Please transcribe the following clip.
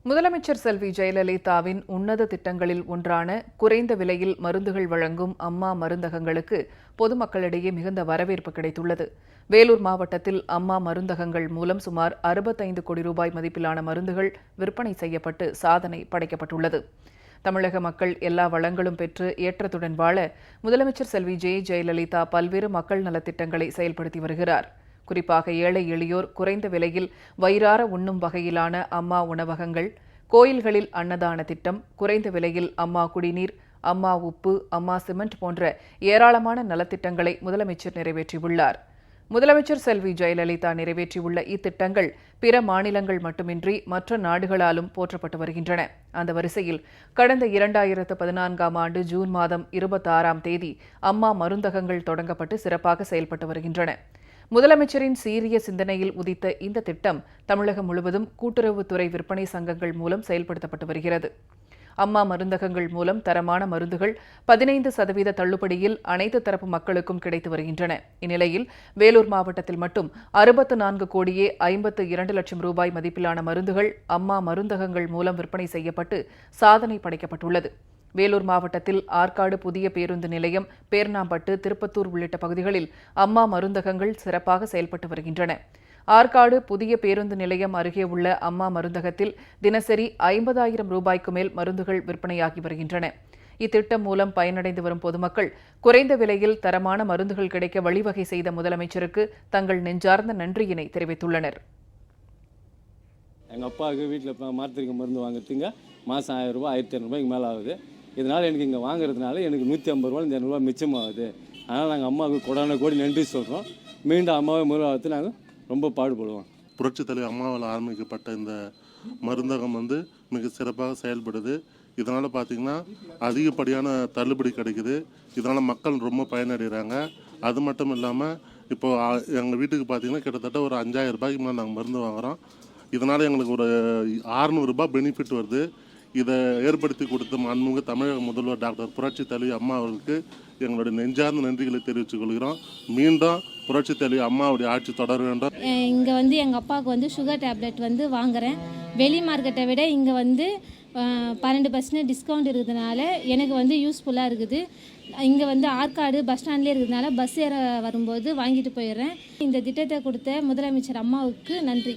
முதலமைச்சர் செல்வி ஜெயலலிதாவின் உன்னத திட்டங்களில் ஒன்றான குறைந்த விலையில் மருந்துகள் வழங்கும் அம்மா மருந்தகங்களுக்கு பொதுமக்களிடையே மிகுந்த வரவேற்பு கிடைத்துள்ளது. வேலூர் மாவட்டத்தில் அம்மா மருந்தகங்கள் மூலம் சுமார் 65 கோடி ரூபாய் மதிப்பிலான மருந்துகள் விற்பனை செய்யப்பட்டு சாதனை படைக்கப்பட்டுள்ளது. தமிழக மக்கள் எல்லா வளங்களும் பெற்று ஏற்றத்துடன் வாழ முதலமைச்சர் செல்வி ஜெயலலிதா பல்வேறு மக்கள் நலத்திட்டங்களை செயல்படுத்தி வருகிறார். குறிப்பாக ஏழை எளியோர் குறைந்த விலையில் வயிறார உண்ணும் வகையிலான அம்மா உணவகங்கள், கோயில்களில் அன்னதான திட்டம், குறைந்த விலையில் அம்மா குடிநீர், அம்மா உப்பு, அம்மா சிமெண்ட் போன்ற ஏராளமான நலத்திட்டங்களை முதலமைச்சர் நிறைவேற்றியுள்ளார். முதலமைச்சர் செல்வி ஜெயலலிதா நிறைவேற்றியுள்ள இத்திட்டங்கள் பிற மாநிலங்கள் மட்டுமின்றி மற்ற நாடுகளாலும் போற்றப்பட்டு வருகின்றன. அந்த வரிசையில் கடந்த 2014ஆம் ஆண்டு ஜூன் மாதம் 26ஆம் தேதி அம்மா மருந்தகங்கள் தொடங்கப்பட்டு சிறப்பாக செயல்பட்டு வருகின்றன. முதலமைச்சரின் சீரிய சிந்தனையில் உதித்த இந்த திட்டம் தமிழகம் முழுவதும் கூட்டுறவுத்துறை விற்பனை சங்கங்கள் மூலம் செயல்படுத்தப்பட்டு வருகிறது. அம்மா மருந்தகங்கள் மூலம் தரமான மருந்துகள் 15% தள்ளுபடியில் அனைத்து தரப்பு மக்களுக்கும் கிடைத்து வருகின்றன. இந்நிலையில் வேலூர் மாவட்டத்தில் மட்டும் 64 கோடியே 52 லட்சம் ரூபாய் மதிப்பிலான மருந்துகள் அம்மா மருந்தகங்கள் மூலம் விற்பனை செய்யப்பட்டு சாதனை படைக்கப்பட்டுள்ளது. வேலூர் மாவட்டத்தில் ஆற்காடு புதிய பேருந்து நிலையம், பேர்ணாம்பட்டு, திருப்பத்தூர் உள்ளிட்ட பகுதிகளில் அம்மா மருந்தகங்கள் சிறப்பாக செயல்பட்டு வருகின்றன. ஆற்காடு புதிய பேருந்து நிலையம் அருகே உள்ள அம்மா மருந்தகத்தில் தினசரி 50,000 ரூபாய்க்கு மேல் மருந்துகள் விற்பனையாகி வருகின்றன. இத்திட்டம் மூலம் பயனடைந்து வரும் பொதுமக்கள் குறைந்த விலையில் தரமான மருந்துகள் கிடைக்க வழிவகை செய்த முதலமைச்சருக்கு தங்கள் நெஞ்சார்ந்த நன்றியினை தெரிவித்துள்ளனர். எங்கள் அப்பாவுக்கு வீட்டில் மாத்திரைக்கு மருந்து வாங்குறதுங்க மாதம் 1000 ரூபாய் 1500 மேலே ஆகுது. இதனால் எனக்கு இங்கே வாங்குறதுனால எனக்கு 150 ரூபா 200 ரூபா மிச்சமாகுது. அதனால் நாங்கள் அம்மாவுக்கு கொடான கோடி நன்றி சொல்கிறோம். மீண்டும் அம்மாவை முதலாவது நாங்கள் ரொம்ப பாடுபடுவோம். புரட்சித் தலைவர் அம்மாவால் ஆரம்பிக்கப்பட்ட இந்த மருந்தகம் மிக சிறப்பாக செயல்படுது. இதனால் பார்த்திங்கன்னா அதிகப்படியான தள்ளுபடி கிடைக்குது. இதனால் மக்கள் ரொம்ப பயனடைகிறாங்க. அது மட்டும் இல்லாமல் இப்போது எங்கள் வீட்டுக்கு பார்த்திங்கன்னா கிட்டத்தட்ட ஒரு 5000 ரூபாய்க்கு மேலே நாங்கள் மருந்து வாங்குகிறோம். இதனால் எங்களுக்கு ஒரு 600 ரூபாய் பெனிஃபிட் வருது. இதை ஏற்படுத்தி கொடுத்த மாண்புமிகு தமிழக முதல்வர் டாக்டர் புரட்சித் தலைவி அம்மா அவர்களுக்கு எங்களுடைய நெஞ்சார்ந்த நன்றிகளை தெரிவித்துக் கொள்கிறோம். மீண்டும் புரட்சித் தலைவி அம்மாவுடைய ஆட்சி தொடர வேண்டும். இங்கே எங்கள் அப்பாவுக்கு சுகர் டேப்லெட் வாங்குகிறேன். வெளி மார்க்கெட்டை விட இங்கே 12% டிஸ்கவுண்ட் இருக்கிறதுனால எனக்கு யூஸ்ஃபுல்லாக இருக்குது. இங்கே ஆற்காடு பஸ் ஸ்டாண்ட்லேயே இருக்கிறதுனால பஸ் ஏற வரும்போது வாங்கிட்டு போயிடுறேன். இந்த திட்டத்தை கொடுத்த முதலமைச்சர் அம்மாவுக்கு நன்றி.